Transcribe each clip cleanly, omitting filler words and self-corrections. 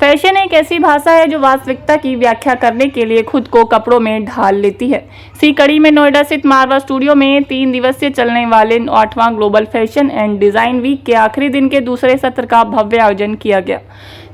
Fashion एक ऐसी भाषा है जो वास्तविकता की व्याख्या करने के लिए खुद को कपड़ों में ढाल लेती है। इसी कड़ी में नोएडा स्थित मारवा स्टूडियो में 3 दिवसीय चलने वाले 8वां global fashion and design week के आखिरी दिन के दूसरे सत्र का भव्य आयोजन किया गया।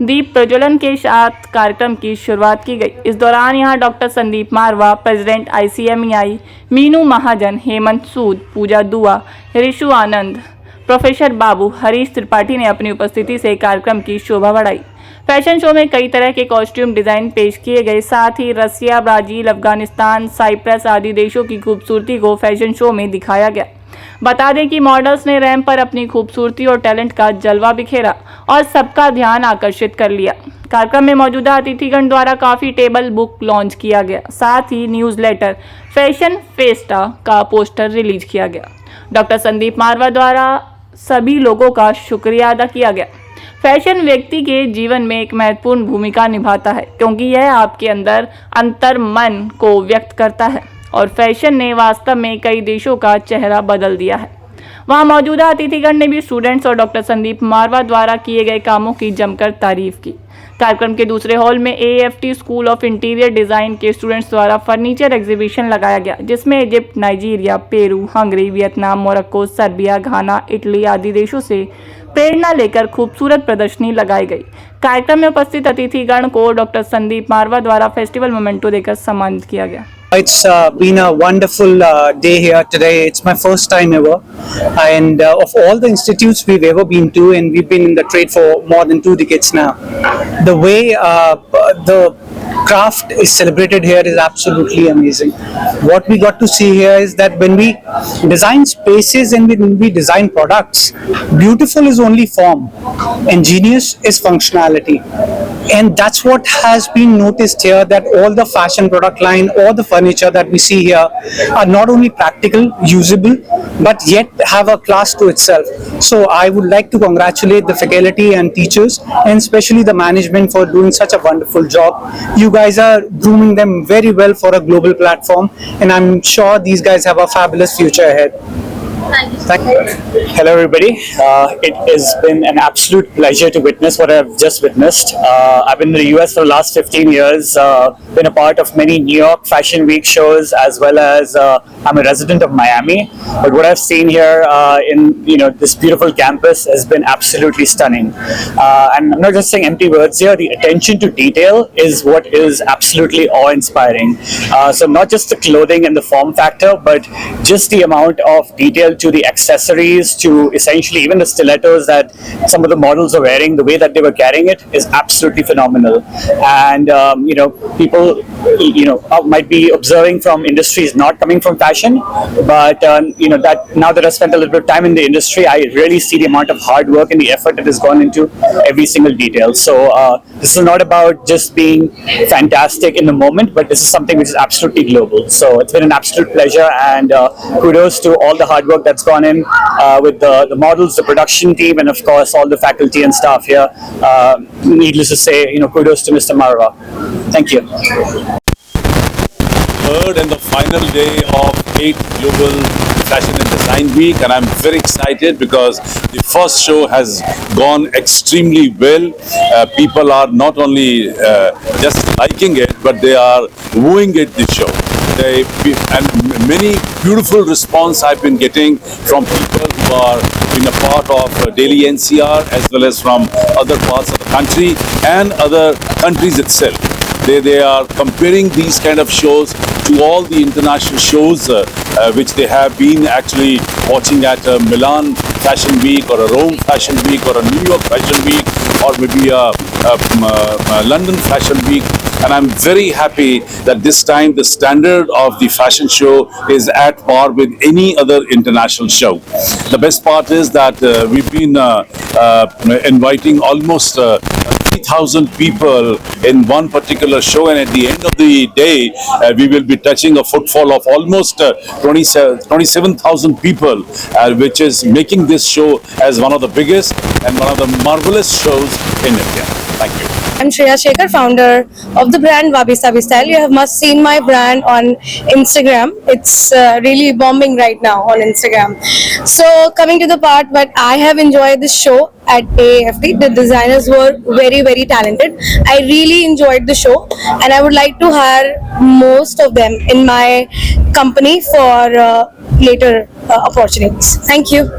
दीप प्रज्वलन के साथ कार्यक्रम की शुरुआत की गई। इस दौरान यहां डॉक्टर संदीप मारवा, प्रेसिडेंट ICMEI, मीनू महाजन, हेमंत सूद, पूजा दुआ, ऋषु आनंद, प्रोफेसर बाबू, हरीश त्रिपाठी ने अपनी उपस्थिति से कार्यक्रम की शोभा बढ़ाई। फैशन शो में कई तरह के कॉस्ट्यूम डिजाइन पेश किए गए। साथ ही रसिया, ब्राजील, अफगानिस्तान, साइप्रस आदि देशों की खूबसूरती को फैशन शो में दिखाया गया। बता दें कि मॉडल्स ने रैंप पर अपनी खूबसूरती और टैलेंट का जलवा बिखेरा और सबका ध्यान आकर्षित कर लिया। कार्यक्रम में मौजूदा अतिथिगण द्वारा काफी टेबल बुक लॉन्च किया गया। साथ ही न्यूज़लेटर फैशन फेस्टा का पोस्टर रिलीज किया गया। डॉक्टर संदीप मारवा द्वारा सभी लोगों का शुक्रिया अदा किया गया। फैशन व्यक्ति के जीवन में एक महत्वपूर्ण भूमिका निभाता है क्योंकि यह आपके अंदर अंतर मन को व्यक्त करता है और फैशन ने वास्तव में कई देशों का चेहरा बदल दिया है। वहां मौजूदा अतिथिगण ने भी स्टूडेंट्स और डॉक्टर संदीप मारवा द्वारा किए गए कामों की जमकर तारीफ की। कार्यक्रम के दूसरे हॉल में AFT school of interior design के स्टूडेंट्स द्वारा फर्नीचर एग्जीबिशन लगाया गया, जिसमें Egypt, Nigeria, Peru, Hungary, Vietnam, Morocco, Serbia, Ghana, Italy आदि देशों से प्रेरणा लेकर खूबसूरत प्रदर्शनी लगाई गई। कार्यक्रम में उपस्थित अतिथिगण को डॉक्टर संदीप मारवा द्वारा फेस्टिवल मोमेंटो देकर सम्मानित किया गया। It's been a wonderful day here today. It's my first time ever, and of all the institutes we've ever been to, and we've been in the trade for more than 2 decades now, the way the craft is celebrated here is absolutely amazing. What we got to see here is that when we design spaces and when we design products, beautiful is only form and genius is functionality. And that's what has been noticed here, that all the fashion product line or the furniture that we see here are not only practical, usable, but yet have a class to itself. So I would like to congratulate the faculty and teachers, and especially the management, for doing such a wonderful job. You guys are grooming them very well for a global platform, and I'm sure these guys have a fabulous future ahead. Thank you. Hello everybody. It has been an absolute pleasure to witness what I've just witnessed. I've been in the US for the last 15 years, been a part of many New York Fashion Week shows, as well as I'm a resident of Miami. But what I've seen here in this beautiful campus has been absolutely stunning. And I'm not just saying empty words here. The attention to detail is what is absolutely awe-inspiring. So not just the clothing and the form factor, but just the amount of detail to the accessories, to essentially even the stilettos that some of the models are wearing, the way that they were carrying it is absolutely phenomenal. And people might be observing from industries not coming from fashion, but that now that I've spent a little bit of time in the industry, I really see the amount of hard work and the effort that has gone into every single detail. So this is not about just being fantastic in the moment, but this is something which is absolutely global. So it's been an absolute pleasure, and kudos to all the hard work that's gone in with the models, the production team, and of course all the faculty and staff here. Needless to say, kudos to Mr. Marwa. Thank you. Third and the final day of 8th Global Fashion and Design Week, and I'm very excited because the first show has gone extremely well. People are not only just liking it, but they are wooing it this show. And many beautiful response I've been getting from people who are being a part of Delhi NCR, as well as from other parts of the country and other countries itself. They are comparing these kind of shows to all the international shows which they have been actually watching at Milan Fashion Week, or a Rome Fashion Week, or a New York Fashion Week, or maybe a London Fashion Week. And I'm very happy that this time the standard of the fashion show is at par with any other international show. The best part is that we've been inviting almost 3,000 people in one particular show, and at the end of the day we will be touching a footfall of almost 27,000 people, which is making this show as one of the biggest and one of the marvelous shows in India. Thank you. I'm Shreya Shekhar, founder of the brand Wabi Sabi Style. You have must seen my brand on Instagram. It's really bombing right now on Instagram. So coming to the part, but I have enjoyed this show at AAFT. The designers were very, very talented. I really enjoyed the show, and I would like to hire most of them in my company for later opportunities. Thank you.